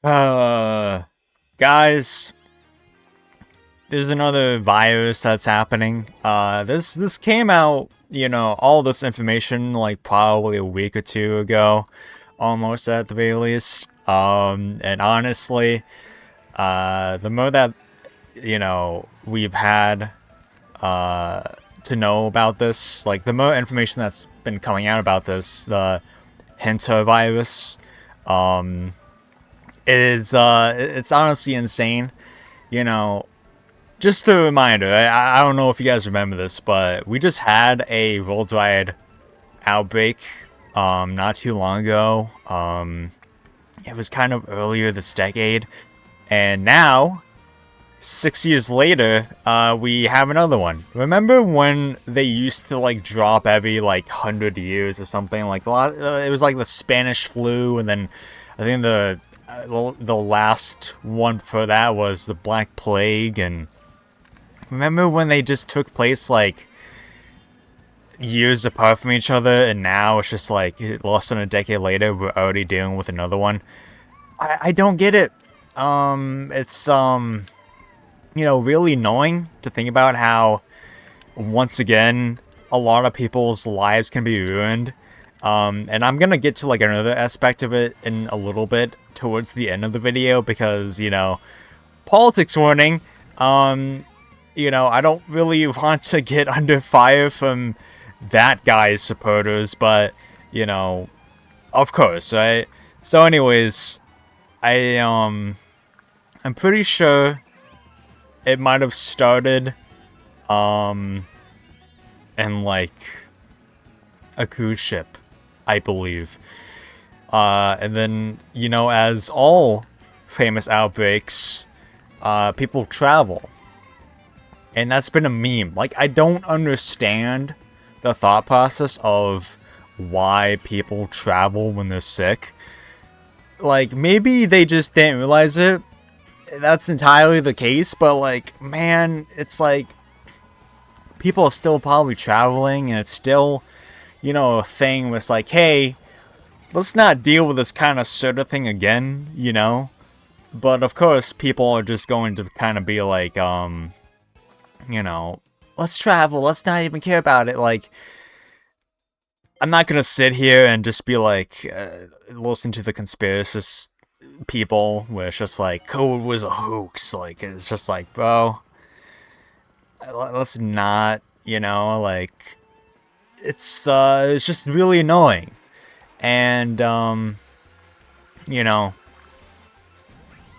Uh, Guys, there's another virus that's happening. This came out, all this information like probably a week or two ago, almost at the very least. And honestly, the more that we've had to know about this, like the more information that's been coming out about this, the Hantavirus, um, it's honestly insane. You know, just a reminder, I don't know if you guys remember this, but we just had a worldwide outbreak not too long ago. It was kind of earlier this decade, and now 6 years later, we have another one. Remember when they used to like drop every like 100 years or something? Like a lot, it was like the Spanish flu, and then I think the last one for that was the Black Plague. And remember when they just took place like years apart from each other, and now it's just like less than a decade later, we're already dealing with another one. I don't get it. It's really annoying to think about how, once again, a lot of people's lives can be ruined. And I'm gonna get to like another aspect of it in a little bit towards the end of the video because, politics warning. I don't really want to get under fire from that guy's supporters, but, of course, right? So anyways, I'm pretty sure it might have started in like a cruise ship, I believe. And then, as all famous outbreaks, people travel. And that's been a meme. Like, I don't understand the thought process of why people travel when they're sick. Like, maybe they just didn't realize it. That's entirely the case, but like, man, it's like people are still probably traveling, and it's still, a thing where it's like, hey, let's not deal with this kind of sort of thing again, But of course, people are just going to kind of be like, let's travel, let's not even care about it. Like, I'm not gonna sit here and just be like, listen to the conspiracist people where it's just like COVID was a hoax. Like, it's just like, bro, let's not, like, it's just really annoying. And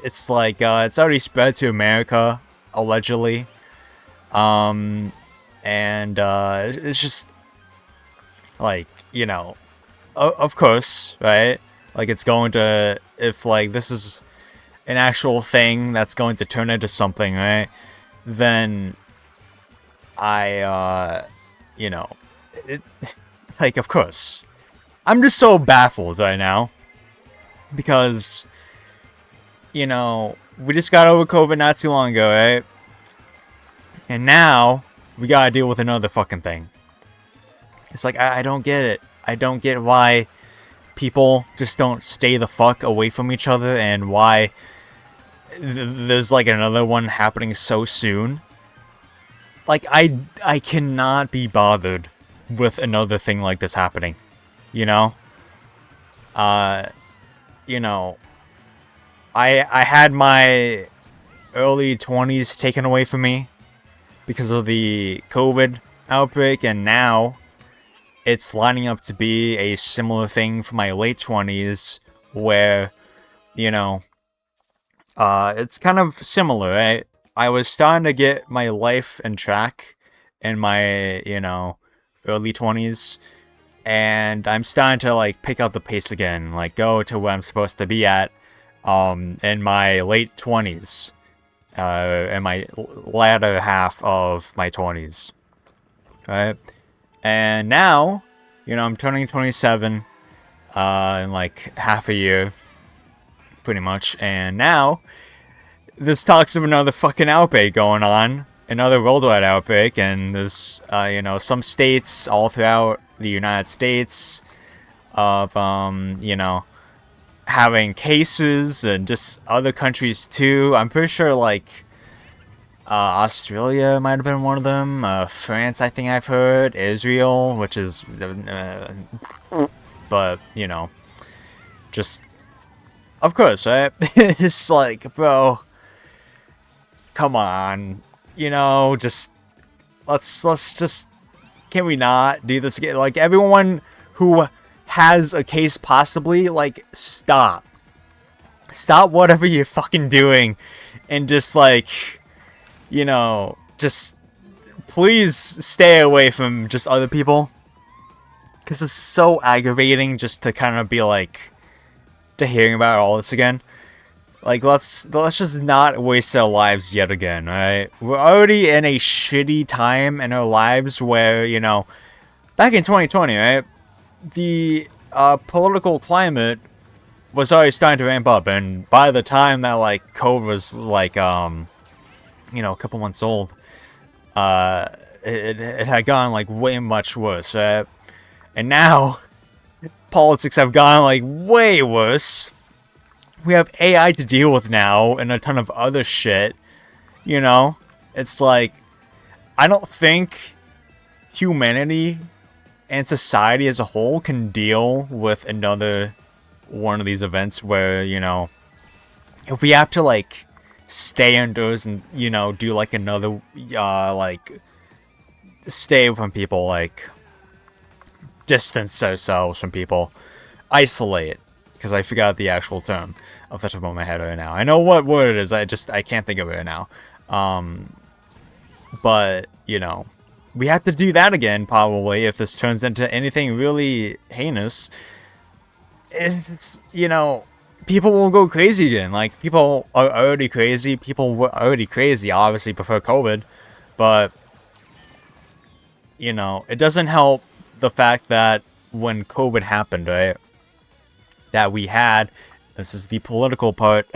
it's like it's already spread to America, allegedly. And it's just like, of course, right? Like, it's going to, if like this is an actual thing that's going to turn into something, right? Then it, like, of course. I'm just so baffled right now because, we just got over COVID not too long ago, right? And now we gotta deal with another fucking thing. It's like, I don't get it. I don't get why people just don't stay the fuck away from each other, and why there's like another one happening so soon. Like, I cannot be bothered with another thing like this happening. I had my early 20s taken away from me because of the COVID outbreak, and now it's lining up to be a similar thing for my late 20s, where, it's kind of similar, right? I was starting to get my life in track in my, early 20s, and I'm starting to, like, pick up the pace again, like, go to where I'm supposed to be at, in my late 20s, in my latter half of my 20s, right? And now, I'm turning 27, in like half a year, pretty much. And now, there's talks of another fucking outbreak going on, another worldwide outbreak, and there's, some states all throughout the United States of, having cases, and just other countries too. I'm pretty sure like Australia might have been one of them. France, I think I've heard. Israel, which is, but you know, just of course, right? It's like, bro, come on, you know, just let's just, can we not do this again? Like, everyone who has a case possibly, like, stop whatever you're fucking doing, and just, like, you know, just please stay away from just other people, because it's so aggravating just to kind of be like, to hearing about all this again. Like, let's just not waste our lives yet again, right? We're already in a shitty time in our lives where, you know, back in 2020, right, the political climate was already starting to ramp up, and by the time that, like, COVID was, like, you know, a couple months old, it had gone, like, way much worse, right? And now, politics have gone, like, way worse. We have AI to deal with now, and a ton of other shit, you know? It's like, I don't think humanity and society as a whole can deal with another one of these events where, you know, if we have to, like, stay indoors and, you know, do, like, another, like, stay from people, like, distance ourselves from people, isolate, because I forgot the actual term off the top of my head right now. I know what word it is, I can't think of it right now. But, you know, we have to do that again, probably, if this turns into anything really heinous. It's, you know, people will go crazy again. Like, people are already crazy. People were already crazy, obviously, before COVID. But, you know, it doesn't help the fact that when COVID happened, right, that we had, this is the political part,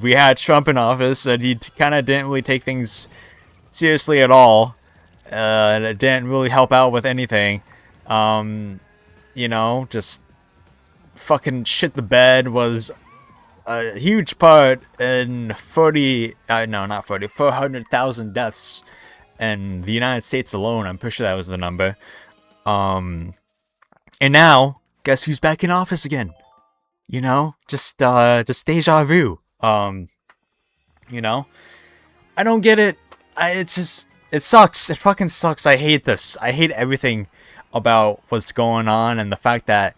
we had Trump in office, and he kind of didn't really take things seriously at all. It didn't really help out with anything. You know, just fucking shit the bed was a huge part in 400,000 deaths in the United States alone. I'm pretty sure that was the number. And now, guess who's back in office again? You know, just deja vu. You know, I don't get it. It sucks. It fucking sucks. I hate this. I hate everything about what's going on, and the fact that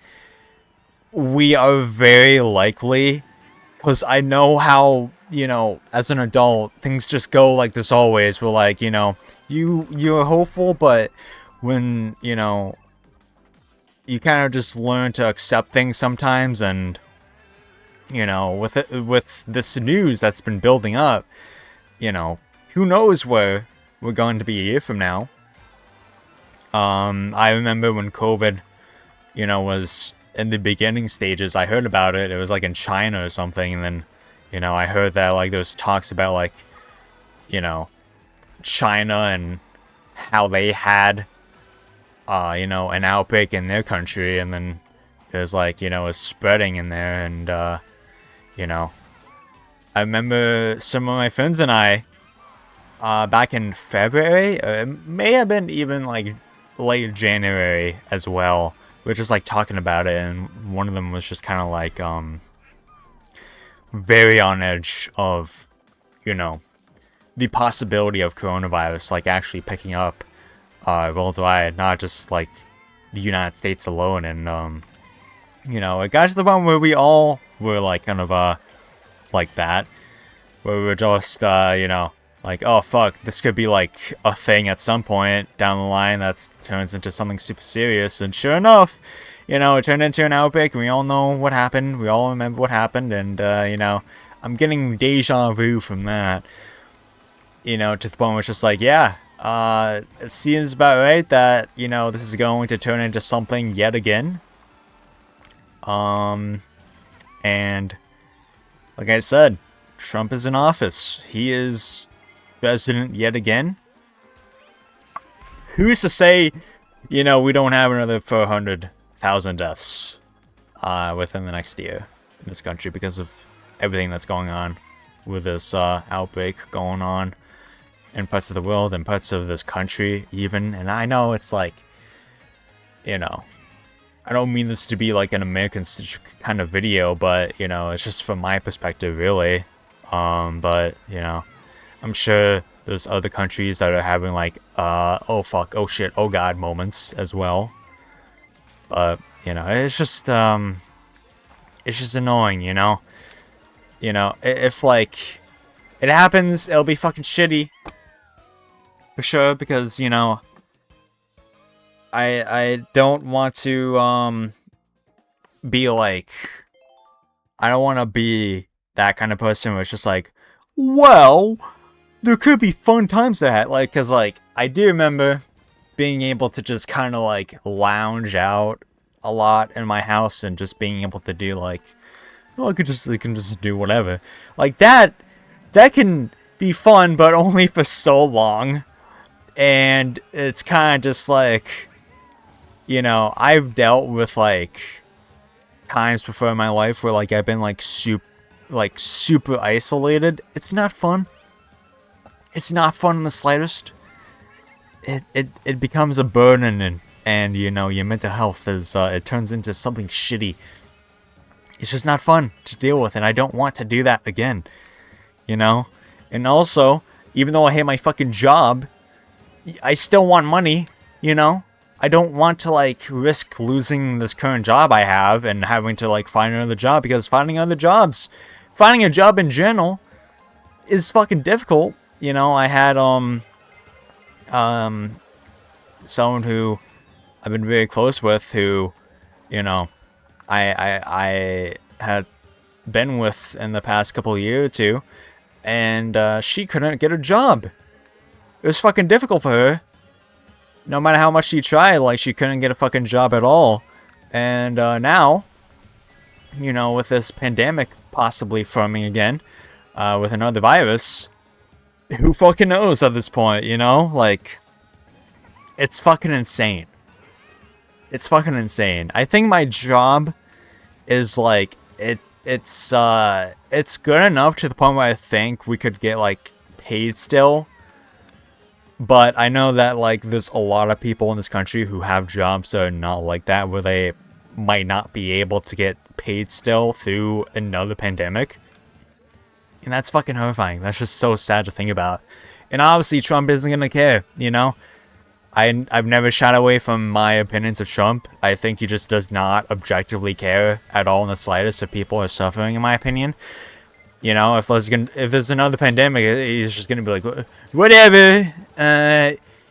we are very likely, because I know how, you know, as an adult, things just go like this always. We're like, you know, you're hopeful, but when, you know, you kind of just learn to accept things sometimes, and, you know, with this news that's been building up, you know, who knows where we're going to be a year from now. I remember when COVID, you know, was in the beginning stages. I heard about it. It was like in China or something, and then, you know, I heard that, like, there was talks about, like, you know, China and how they had, you know, an outbreak in their country, and then it was like, you know, it was spreading in there, and, you know, I remember some of my friends and I, back in February, it may have been even, like, late January as well, we were just, like, talking about it, and one of them was just kind of, like, very on edge of, you know, the possibility of coronavirus, like, actually picking up, worldwide, not just, like, the United States alone, and, you know, it got to the point where we all were, like, kind of, like that, where we were just, you know, like, oh fuck, this could be like a thing at some point down the line that turns into something super serious. And sure enough, you know, it turned into an outbreak, and we all know what happened. We all remember what happened, and, you know, I'm getting deja vu from that. You know, to the point where it's just like, yeah, it seems about right that, you know, this is going to turn into something yet again. And, like I said, Trump is in office. He is president yet again. Who's to say, you know, we don't have another 400,000 deaths within the next year? in this country because of everything that's going on with this outbreak going on in parts of the world and parts of this country even. And I know it's like, you know, I don't mean this to be like an American kind of video, but, you know, it's just from my perspective, really. But, you know, I'm sure there's other countries that are having like, oh fuck, oh shit, oh god moments as well. But, you know, it's just annoying, you know? You know, if like, it happens, it'll be fucking shitty. For sure, because, you know, I don't want to, be like, I don't want to be that kind of person where it's just like, well, there could be fun times ahead, like, cause like, I do remember being able to just kind of like lounge out a lot in my house and just being able to do like, oh, I can just do whatever. Like that can be fun, but only for so long. And it's kind of just like, you know, I've dealt with like times before in my life where like I've been like super isolated. It's not fun. It's not fun in the slightest. It becomes a burden, and you know, your mental health is it turns into something shitty. It's just not fun to deal with, and I don't want to do that again. You know? And also, even though I hate my fucking job, I still want money, you know? I don't want to, like, risk losing this current job I have and having to, like, find another job, because finding a job in general is fucking difficult. You know, I had, someone who I've been very close with who, you know, I had been with in the past couple of years or two, and she couldn't get a job. It was fucking difficult for her. No matter how much she tried, like, she couldn't get a fucking job at all. And now, you know, with this pandemic possibly forming again, with another virus, who fucking knows at this point, you know? Like, it's fucking insane. It's fucking insane. I think my job is like, it's good enough to the point where I think we could get like paid still. But I know that like there's a lot of people in this country who have jobs that are not like that, where they might not be able to get paid still through another pandemic. And that's fucking horrifying. That's just so sad to think about. And obviously Trump isn't gonna care, you know? I've never shied away from my opinions of Trump. I think he just does not objectively care at all in the slightest if people are suffering, in my opinion. You know, if there's another pandemic, he's just gonna be like, whatever,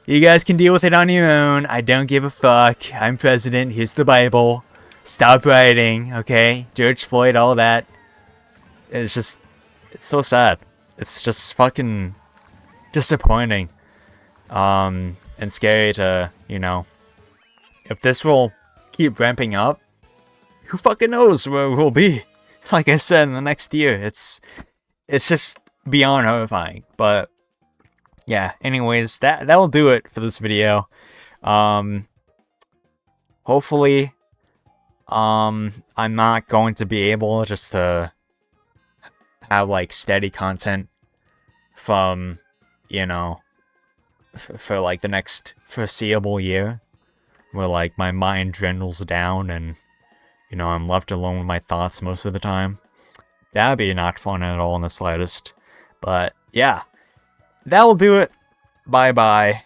you guys can deal with it on your own. I don't give a fuck. I'm president. Here's the Bible. Stop writing, okay? George Floyd, all that. It's just, it's so sad. It's just fucking disappointing. And scary to, you know, if this will keep ramping up, who fucking knows where we'll be? Like I said, in the next year, it's just beyond horrifying. But yeah, anyways, that'll do it for this video. Hopefully, I'm not going to be able just to have like steady content from, you know, for like the next foreseeable year, where like my mind dwindles down and, you know, I'm left alone with my thoughts most of the time. That'd be not fun at all in the slightest. But yeah, that'll do it. Bye bye.